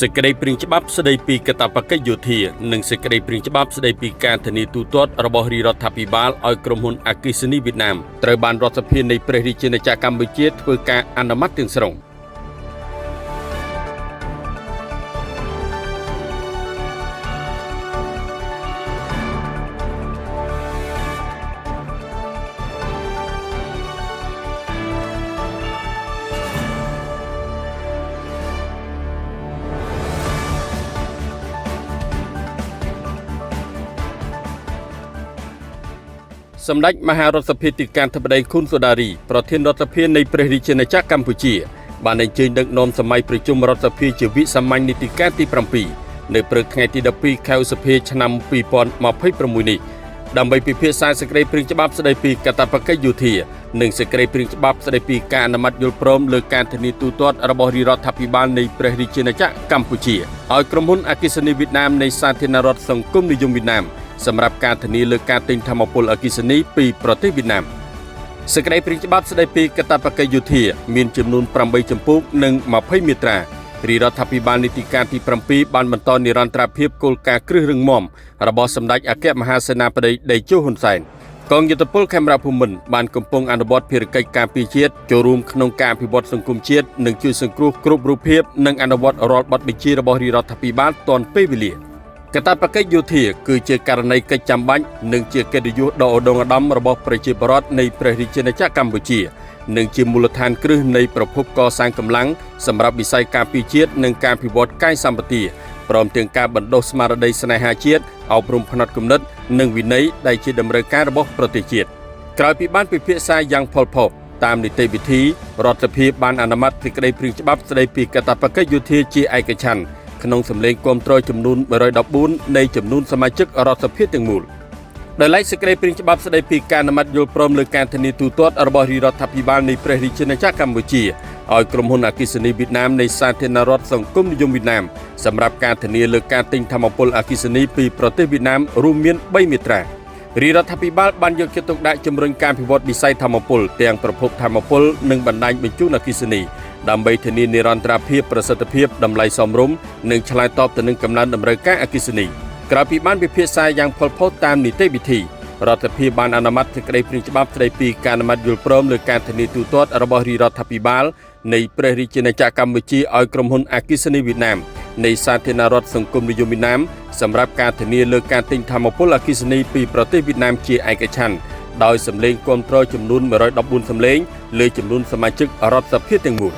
សេចក្តីព្រាងច្បាប់ស្តីពីកាតព្វកិច្ចយោធានិងសេចក្តីព្រាងច្បាប់ស្តីពីការធានាទូទាត់របស់រាជរដ្ឋាភិបាលឲ្យក្រុមហ៊ុនអគ្គិសនីវៀតណាមត្រូវបានរដ្ឋសភានៃព្រះរាជាណាចក្រកម្ពុជាធ្វើការអនុម័តទាំងស្រុងសម្ដេចមហារដ្ឋសភាទីការធិបតីខុនសូដារីប្រធានរដ្ឋសភានៃព្រះរាជាណាចក្រកម្ពុជាបានអញ្ជើញដឹកនាំសម័យប្រជុំរដ្ឋសភាជាវិសាមញ្ញនីតិកាលទី7នៅព្រឹកថ្ងៃទី12ខែឧសភាឆ្នាំ2026នេះដើម្បីពិភាក្សាសេចក្តីព្រាងច្បាប់ស្តីពីកាតព្វកិច្ចយោធានិងសេចក្តីព្រាងច្បាប់ស្តីពីការអនុម័តយល់ព្រមលើការធានាទូទាត់របស់រាជរដ្ឋាភិបាលនៃព្រះរាជាណាចក្រកម្ពុជាឲ្យក្រុមហ៊ុនអគ្គិសនីវៀតណាមនៃសាធារណរដ្ឋសង្គមនិយមវៀតណាមសម្រាប់ការធានាលើការទិញថាមពលអគ្គិសនីពីប្រទេសវៀតណាមសេចក្តីព្រាងច្បាប់ស្តីពីកាតព្វកិច្ចយោធាមានចំនួន8ជំពូកនិង20មាត្រារាជរដ្ឋាភិបាលនីតិកាលទី7បានបន្តនិរន្តរភាពគោលការណ៍គ្រឹះរឹងមាំរបស់សម្ដេចអគ្គមហាសេនាបតីតេជោហ៊ុនសែនកងយុទ្ធពលខេមរភូមិន្ទបានកំពុងអនុវត្តភារកិច្ចការពារជាតិចូលរួមក្នុងការអភិវឌ្ឍសង្គមជាតិនិងជួយសង្គ្រោះគ្រប់រូបភាពនិងអនុវត្តរាល់បទបញ្ជារបស់រាជរដ្ឋាភិបាលទាន់ពេលវេលាកាតព្វកិច្ចយោធាគឺជាករណីកិច្ចចាំបាច់និងជាកិត្តិយសដ៏ឧត្តមឧត្តមរបស់ប្រជាពលរដ្ឋនៃព្រះរាជាណាចក្រកម្ពុជានិងជាមូលដ្ឋានគ្រឹះនៃប្រភពកសាងកម្លាំងសម្រាប់វិស័យការពារជាតិនិងការអភិវឌ្ឍកាយសម្បទាព្រមទាំងការបណ្ដុះស្មារតីស្នេហាជាតិអប់រំផ្នត់គំនិតនិងវិន័យដែលជាតម្រូវការរបស់ប្រទេសជាតិក្រោយពីបានពិភាក្សាយ៉ាងផុសផុសតាមនីតិវិធីរដ្ឋសភាបានអនុម័តសេចក្តីព្រាងច្បាប់ស្តីពីកាតព្វកិច្ចយោធាជាឯកច្ឆន្ទក្នុងសម្លេងគាំទ្រចំនួន114នៃចំនួនសមាជិករដ្ឋសភាទាំងមូលដោយឡែកសេចក្តីព្រាងច្បាប់ស្តីពីការអនុម័តយល់ព្រមលើការធានាទូទាត់របស់រាជរដ្ឋាភិបាលនៃព្រះរាជាណាចក្រកម្ពុជាឲ្យក្រុមហ៊ុនអគ្គិសនីវៀតណាមនៃសាធារណរដ្ឋសង្គមនិយមវៀតណាមសម្រាប់ការធានាលើការទិញថាមពលអគ្គិសនីពីប្រទេសវៀតណាមរួមមាន3មាត្រារាជរដ្ឋាភិបាលបានយកចិត្តទុកដាក់ជំរុញការអភិវឌ្ឍវិស័យថាមពលទាំងប្រភពថាមពលនិងបណ្ដាញបញ្ជូនអគ្គិសនីដើម្បីធានានិរន្តរភាពប្រសិទ្ធភាពតម្លៃសមរម្យនិងឆ្លើយតបទៅនឹងកំណើនតម្រូវការអគ្គិសនីក្រោយពីបានពិភាក្សាយ៉ាងផុសផុសតាមនីតិវិធីរដ្ឋាភិបាលបានអនុម័តសេចក្តីព្រាងច្បាប់ស្តីពីការអនុម័តយល់ព្រមលើការធានាទូទាត់របស់រាជរដ្ឋាភិបាលនៃព្រះរាជាណាចក្រកម្ពុជាឲ្យក្រុមហ៊ុនអគ្គិសនីវៀតណាមនៃសាធារណរដ្ឋសង្គមនិយមវៀតណាមសម្រាប់ការធានាលើការទិញថាមពលអគ្គិសនីពីប្រទេសវៀតណាមជាឯកច្ឆន្ទដោយសម្លេងគាំទ្រចំនួន114សម្លេងលើចំនួនសមាជិករដ្ឋសភាទាំងមូល